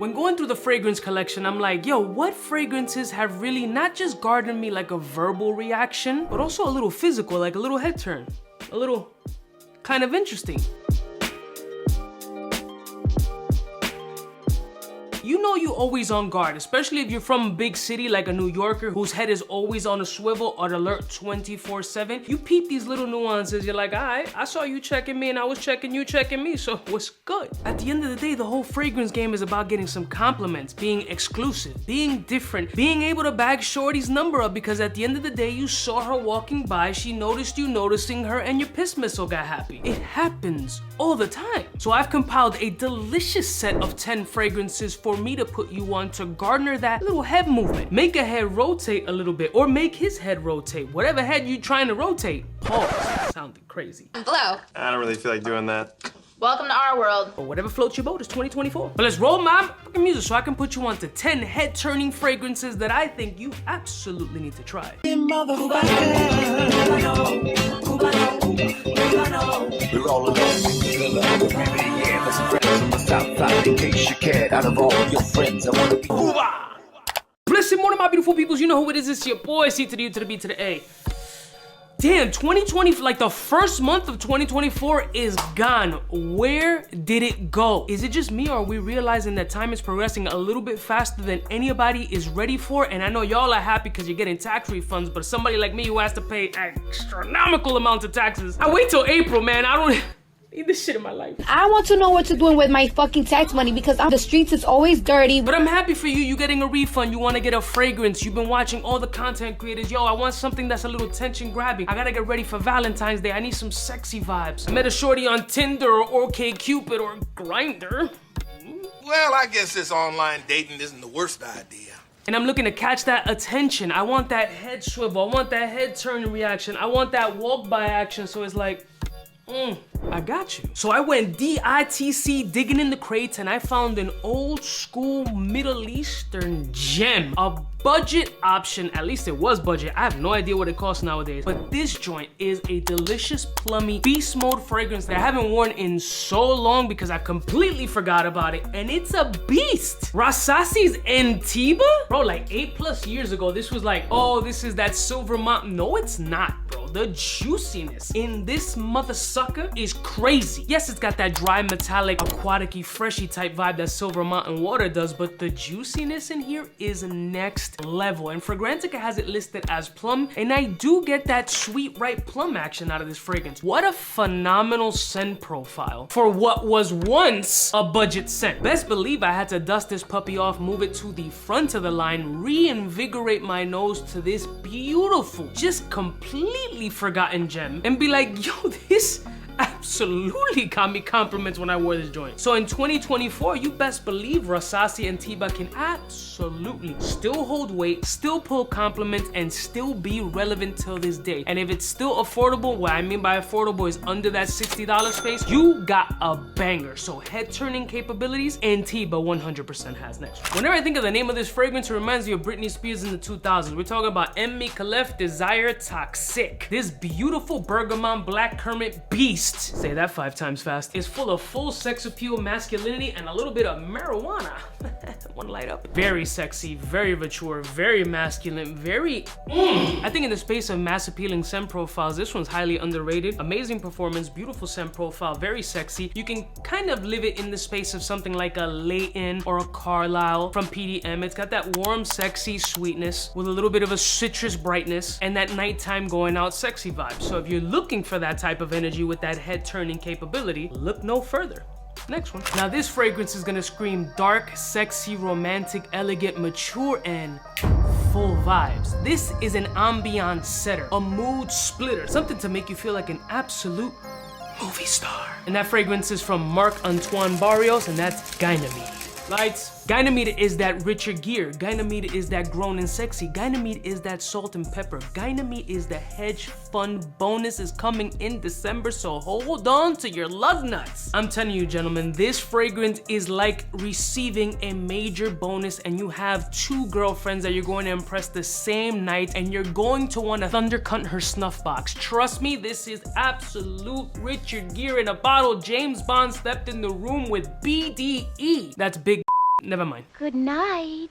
When going through the fragrance collection, I'm like, yo, what fragrances have really not just garnered me like a verbal reaction, but also a little physical, like a little head turn, a little kind of interesting. You know you always on guard, especially if you're from a big city like a New Yorker whose head is always on a swivel or alert 24/7. You peep these little nuances, you're like, all right, I saw you checking me and I was checking you checking me, so what's good? At the end of the day, the whole fragrance game is about getting some compliments, being exclusive, being different, being able to bag shorty's number up because at the end of the day, you saw her walking by, she noticed you noticing her, and your piss missile got happy. It happens all the time. So I've compiled a delicious set of 10 fragrances for me to put you on to garner that little head movement. Make a head rotate a little bit or make his head rotate. Whatever head you're trying to rotate. Pause. Sounded crazy. Blow. I don't really feel like doing that. Welcome to our world. Or whatever floats your boat, it's 2024. But let's roll my fucking music so I can put you on to 10 head-turning fragrances that I think you absolutely need to try. We're all alone in the middle of the river, yeah. There's some friends from the south side in case you cared. Out of all your friends, I wanna be Listen, one of my beautiful peoples, you know who it is. It's your boy, C to the U to the B to the A. Damn, 2020, like the first month of 2024 is gone. Where did it go? Is it just me or are we realizing that time is progressing a little bit faster than anybody is ready for? And I know y'all are happy because you're getting tax refunds, but somebody like me who has to pay astronomical amounts of taxes, I wait till April, man. I don't need this shit in my life. I want to know what you're doing with my fucking tax money because the streets is always dirty. But I'm happy for you. You getting a refund. You want to get a fragrance. You've been watching all the content creators. Yo, I want something that's a little tension grabbing. I gotta get ready for Valentine's Day. I need some sexy vibes. I met a shorty on Tinder or OkCupid or Grindr. Well, I guess this online dating isn't the worst idea. And I'm looking to catch that attention. I want that head swivel. I want that head turn reaction. I want that walk by action. So it's like, I got you. So I went DITC digging in the crates and I found an old school Middle Eastern gem. A budget option, at least it was budget. I have no idea what it costs nowadays. But this joint is a delicious, plummy, beast mode fragrance that I haven't worn in so long because I completely forgot about it. And it's a beast. 𝗙𝐿𝐿𝑒's 𝗙𝐿𝐿𝑒? Bro, like 8+ years ago, this was like, oh, this is that silver mountain. No, it's not, bro. The juiciness in this mother sucker is crazy. Yes, it's got that dry, metallic, aquatic-y, freshy type vibe that Silver Mountain water does, but the juiciness in here is next level. And Fragrantica has it listed as plum, and I do get that sweet, ripe plum action out of this fragrance. What a phenomenal scent profile for what was once a budget scent. Best believe I had to dust this puppy off, move it to the front of the line, reinvigorate my nose to this beautiful, just completely forgotten gem, and be like, yo, this absolutely got me compliments when I wore this joint. So in 2024, you best believe 𝗙𝐿𝐿𝑒 and 𝗙𝐿𝐿𝑒 can absolutely still hold weight, still pull compliments, and still be relevant till this day. And if it's still affordable, what I mean by affordable is under that $60 space, you got a banger. So head turning capabilities, and 𝗙𝐿𝐿e 100% has next. Whenever I think of the name of this fragrance, it reminds me of Britney Spears in the 2000s. We're talking about 𝐾𝐈𝐍𝐿𝐿𝐒 Desire Toxic. This beautiful bergamot black Kermit Beast, say that 5 times fast, is full of full sex appeal, masculinity, and a little bit of marijuana. One light up. Very sexy, very mature, very masculine, very I think in the space of mass appealing scent profiles, this one's highly underrated. Amazing performance, beautiful scent profile, very sexy. You can kind of live it in the space of something like a 𝐼𝐼𝐿𝐼𝐻 or a 𝐴𝑟LYLE from PDM. It's got that warm, sexy sweetness with a little bit of a citrus brightness and that nighttime going out sexy vibe. So if you're looking for that type of energy with that head turning capability, look no further. Next one. Now this fragrance is gonna scream dark, sexy, romantic, elegant, mature, and full vibes. This is an ambiance setter, a mood splitter, something to make you feel like an absolute movie star. And that fragrance is from Marc-Antoine Barrios, and that's Gyam Lights. Gyam is that richer gear. Gyam is that grown and sexy. Gyam is that salt and pepper. Gyam is the hedge fund bonus is coming in December, so hold on to your lug nuts. I'm telling you, gentlemen, this fragrance is like receiving a major bonus and you have 2 girlfriends that you're going to impress the same night and you're going to want to thundercunt her snuff box. Trust me, this is absolute Richard Gere in a bottle. James Bond stepped in the room with BDE. That's big Never mind. Good night,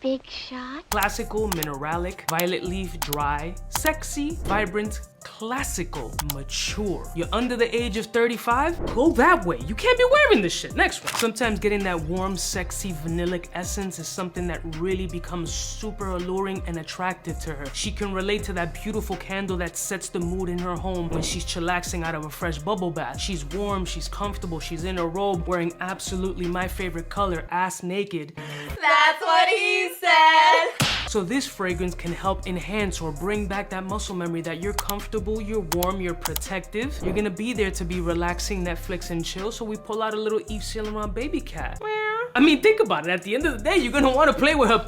big shot. Classical, mineralic, violet leaf, dry, sexy, vibrant, classical, mature. You're under the age of 35? Go that way. You can't be wearing this shit. Next one. Sometimes getting that warm, sexy, vanillic essence is something that really becomes super alluring and attractive to her. She can relate to that beautiful candle that sets the mood in her home when she's chillaxing out of a fresh bubble bath. She's warm, she's comfortable, she's in a robe wearing absolutely my favorite color, ass naked. That's what he said. So this fragrance can help enhance or bring back that muscle memory that you're comfortable, you're warm, you're protective. You're gonna be there to be relaxing, Netflix and chill, so we pull out a little 𝐷𝐸 baby cat. I mean, think about it. At the end of the day, you're gonna wanna play with her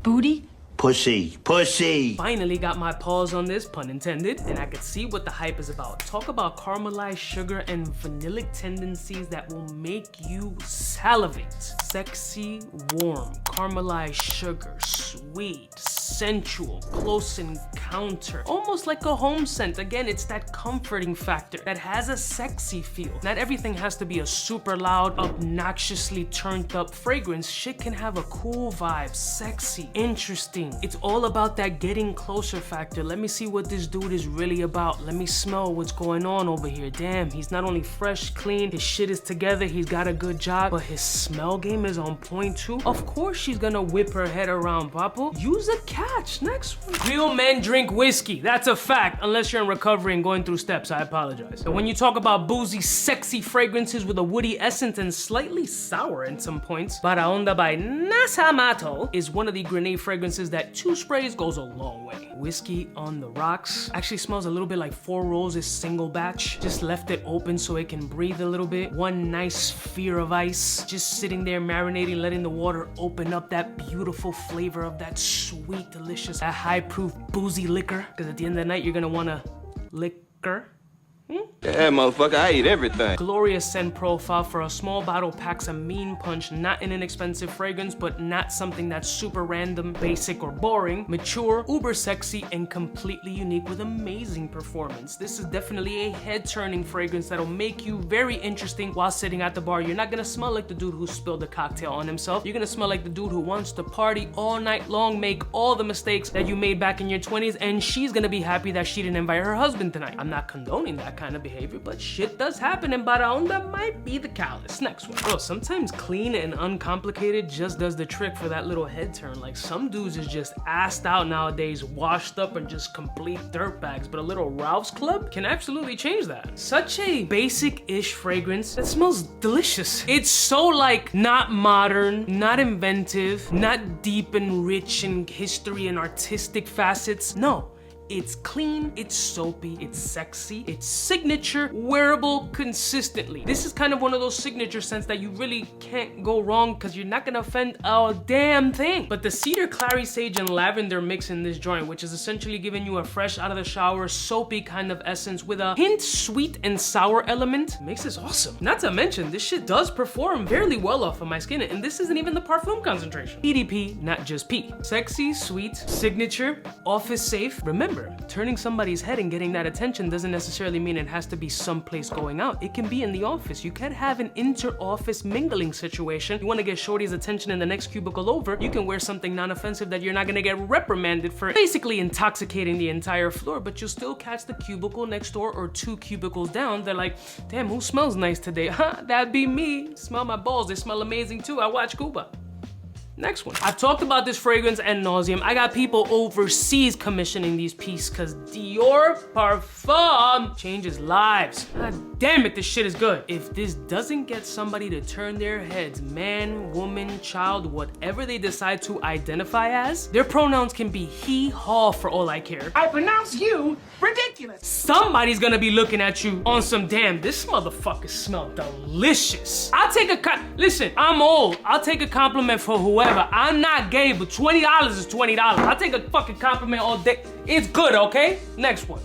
Booty? Pussy, pussy. Finally got my paws on this, pun intended, and I could see what the hype is about. Talk about caramelized sugar and vanillic tendencies that will make you salivate. Sexy, warm, caramelized sugar, sweet, sensual, close encounter. Almost like a home scent. Again, it's that comforting factor that has a sexy feel. Not everything has to be a super loud, obnoxiously turned up fragrance. Shit can have a cool vibe, sexy, interesting. It's all about that getting closer factor. Let me see what this dude is really about. Let me smell what's going on over here. Damn, he's not only fresh, clean, his shit is together, he's got a good job, but his smell game is on point too. Of course she's gonna whip her head around, Papo. Use a catch. Next one. Real men drink whiskey. That's a fact. Unless you're in recovery and going through steps, I apologize. So when you talk about boozy, sexy fragrances with a woody essence and slightly sour in some points, Para Onda by Nasamato is one of the grenade fragrances that 2 sprays goes a long way. Whiskey on the rocks. Actually smells a little bit like 4 Roses single batch. Just left it open so it can breathe a little bit. One nice sphere of ice. Just sitting there marinating, letting the water open up that beautiful flavor of that sweet, delicious, that high proof boozy liquor. Because at the end of the night, you're gonna wanna liquor. Yeah, motherfucker, I eat everything. Glorious scent profile. For a small bottle, packs a mean punch. Not an inexpensive fragrance, but not something that's super random, basic, or boring. Mature, uber sexy, and completely unique with amazing performance. This is definitely a head-turning fragrance that'll make you very interesting while sitting at the bar. You're not gonna smell like the dude who spilled a cocktail on himself. You're gonna smell like the dude who wants to party all night long, make all the mistakes that you made back in your 20s, and she's gonna be happy that she didn't invite her husband tonight. I'm not condoning that kind of behavior, but shit does happen, and Para Onda might be the callous. Next one. Bro, sometimes clean and uncomplicated just does the trick for that little head turn. Like, some dudes is just assed out nowadays, washed up and just complete dirtbags, but a little Ralph's Club can absolutely change that. Such a basic-ish fragrance that smells delicious. It's so like not modern, not inventive, not deep and rich in history and artistic facets. No. It's clean, it's soapy, it's sexy, it's signature, wearable consistently. This is kind of one of those signature scents that you really can't go wrong because you're not gonna offend a damn thing. But the cedar, clary sage, and lavender mix in this joint, which is essentially giving you a fresh out of the shower, soapy kind of essence with a hint sweet and sour element, makes this awesome. Not to mention, this shit does perform fairly well off of my skin, and this isn't even the parfum concentration. PDP, not just P. Sexy, sweet, signature, office safe. Remember, turning somebody's head and getting that attention doesn't necessarily mean it has to be someplace going out. It can be in the office. You can have an inter-office mingling situation. You want to get shorty's attention in the next cubicle over, you can wear something non-offensive that you're not gonna get reprimanded for basically intoxicating the entire floor, but you'll still catch the cubicle next door or 2 cubicles down. They're like, damn, who smells nice today? Huh, that'd be me. Smell my balls, they smell amazing too. I watch Cuba. Next one. I've talked about this fragrance ad nauseum. I got people overseas commissioning these pieces because Dior Parfum changes lives. God damn it, this shit is good. If this doesn't get somebody to turn their heads, man, woman, child, whatever they decide to identify as, their pronouns can be he, haw for all I care. I pronounce you ridiculous. Somebody's gonna be looking at you on some damn, this motherfucker smell delicious. I'll take a, listen, I'm old. I'll take a compliment for whoever. I'm not gay, but $20 is $20. I'll take a fucking compliment all day. It's good, okay? Next one.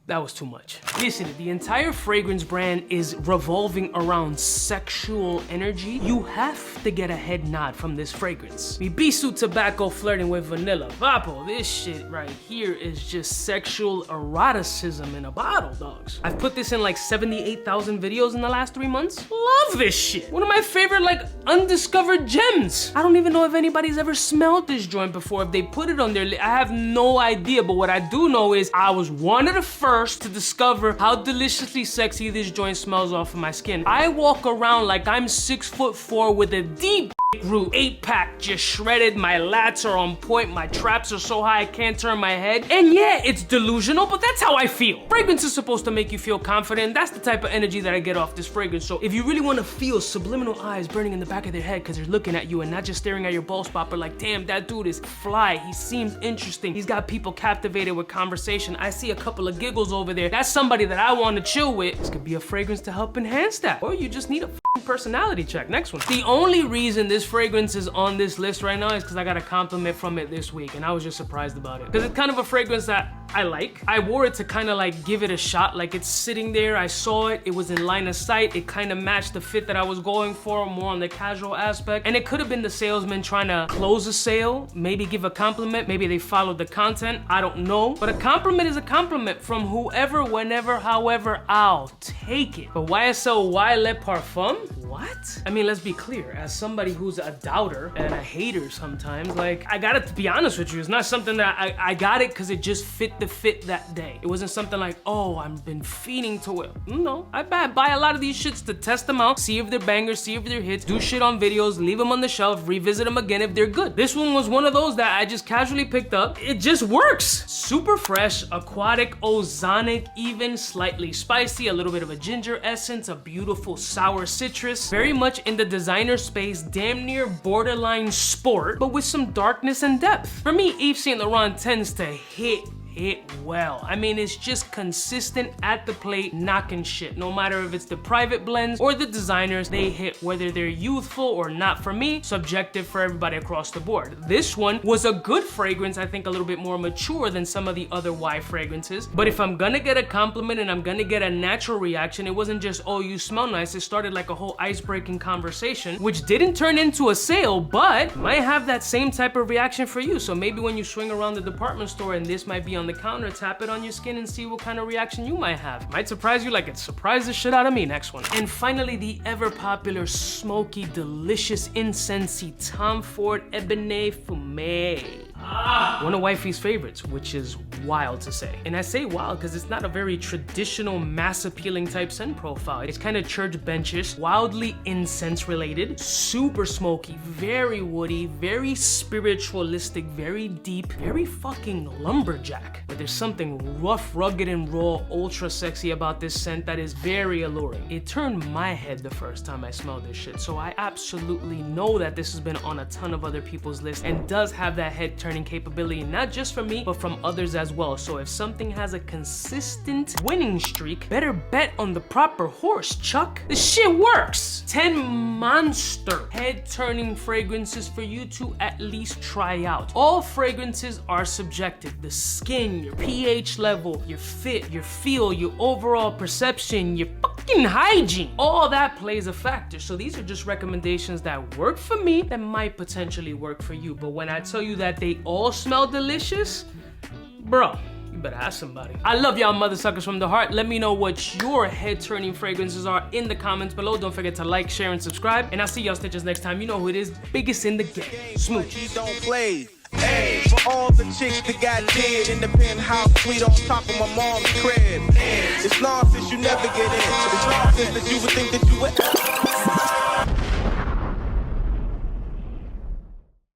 That was too much. Listen, the entire fragrance brand is revolving around sexual energy. You have to get a head nod from this fragrance. 𝗙𝐵 tobacco flirting with vanilla. Vapo, this shit right here is just sexual eroticism in a bottle, dogs. I've put this in like 78,000 videos in the last 3 months. Love this shit. One of my favorite like undiscovered gems. I don't even know if anybody's ever smelled this joint before. If they put it on their list, I have no idea. But what I do know is I was one of the first to discover how deliciously sexy this joint smells off of my skin. I walk around like I'm 6'4" with a deep root 8-pack just shredded. My lats are on point. My traps are so high I can't turn my head. And yeah, it's delusional, but that's how I feel. Fragrance is supposed to make you feel confident. That's the type of energy that I get off this fragrance. So if you really want to feel subliminal eyes burning in the back of their head because they're looking at you and not just staring at your ball spot, but like, damn, that dude is fly. He seems interesting. He's got people captivated with conversation. I see a couple of giggles over there. That's somebody that I want to chill with. This could be a fragrance to help enhance that. Or you just need a personality check. Next one. The only reason this fragrance is on this list right now is because I got a compliment from it this week and I was just surprised about it. Because it's kind of a fragrance that I like. I wore it to kind of like give it a shot. Like it's sitting there, I saw it, it was in line of sight, it kind of matched the fit that I was going for, more on the casual aspect. And it could have been the salesman trying to close a sale, maybe give a compliment, maybe they followed the content, I don't know. But a compliment is a compliment from whoever, whenever, however, I'll take it. But 𝐻𝐶𝐿 Parfum? What? I mean, let's be clear, as somebody who's a doubter and a hater sometimes, like, I gotta be honest with you, it's not something that I got it because it just fit the fit that day. It wasn't something like, oh, I've been feeding to it. No, I buy a lot of these shits to test them out, see if they're bangers, see if they're hits, do shit on videos, leave them on the shelf, revisit them again if they're good. This one was one of those that I just casually picked up. It just works. Super fresh, aquatic, ozonic, even slightly spicy, a little bit of a ginger essence, a beautiful sour citrus, very much in the designer space, damn near borderline sport, but with some darkness and depth. For me, Yves Saint Laurent tends to hit well. I mean, it's just consistent at the plate, knocking shit. No matter if it's the private blends or the designers, they hit, whether they're youthful or not. For me, subjective for everybody across the board. This one was a good fragrance, I think a little bit more mature than some of the other Y fragrances. But if I'm gonna get a compliment and I'm gonna get a natural reaction, it wasn't just, oh, you smell nice. It started like a whole ice-breaking conversation, which didn't turn into a sale, but might have that same type of reaction for you. So maybe when you swing around the department store and this might be on the counter, tap it on your skin and see what kind of reaction you might have. Might surprise you like it surprised the shit out of me. Next one. And finally, the ever popular smoky, delicious, incensey Tom Ford Ebony Fumé. One of wifey's favorites, which is wild to say. And I say wild because it's not a very traditional mass appealing type scent profile. It's kind of church bench-ish, wildly incense related, super smoky, very woody, very spiritualistic, very deep, very fucking lumberjack. But there's something rough, rugged, and raw, ultra sexy about this scent that is very alluring. It turned my head the first time I smelled this shit, so I absolutely know that this has been on a ton of other people's lists and does have that head turning capability, not just from me, but from others as well. So if something has a consistent winning streak, better bet on the proper horse, Chuck. This shit works. 10 monster head-turning fragrances for you to at least try out. All fragrances are subjective. The skin, your pH level, your fit, your feel, your overall perception, your fucking hygiene, all that plays a factor. So these are just recommendations that work for me that might potentially work for you. But when I tell you that they all smell delicious, bro, you better ask somebody. I love y'all mother suckers from the heart. Let me know what your head-turning fragrances are in the comments below. Don't forget to like, share, and subscribe. And I'll see y'all stitches next time. You know who it is, biggest in the game. Smooch. Don't play. Hey, for all the chicks that got dead in the penthouse suite on top of my mom's crib. It's nonsense you never get in. It's nonsense that you would think that you would.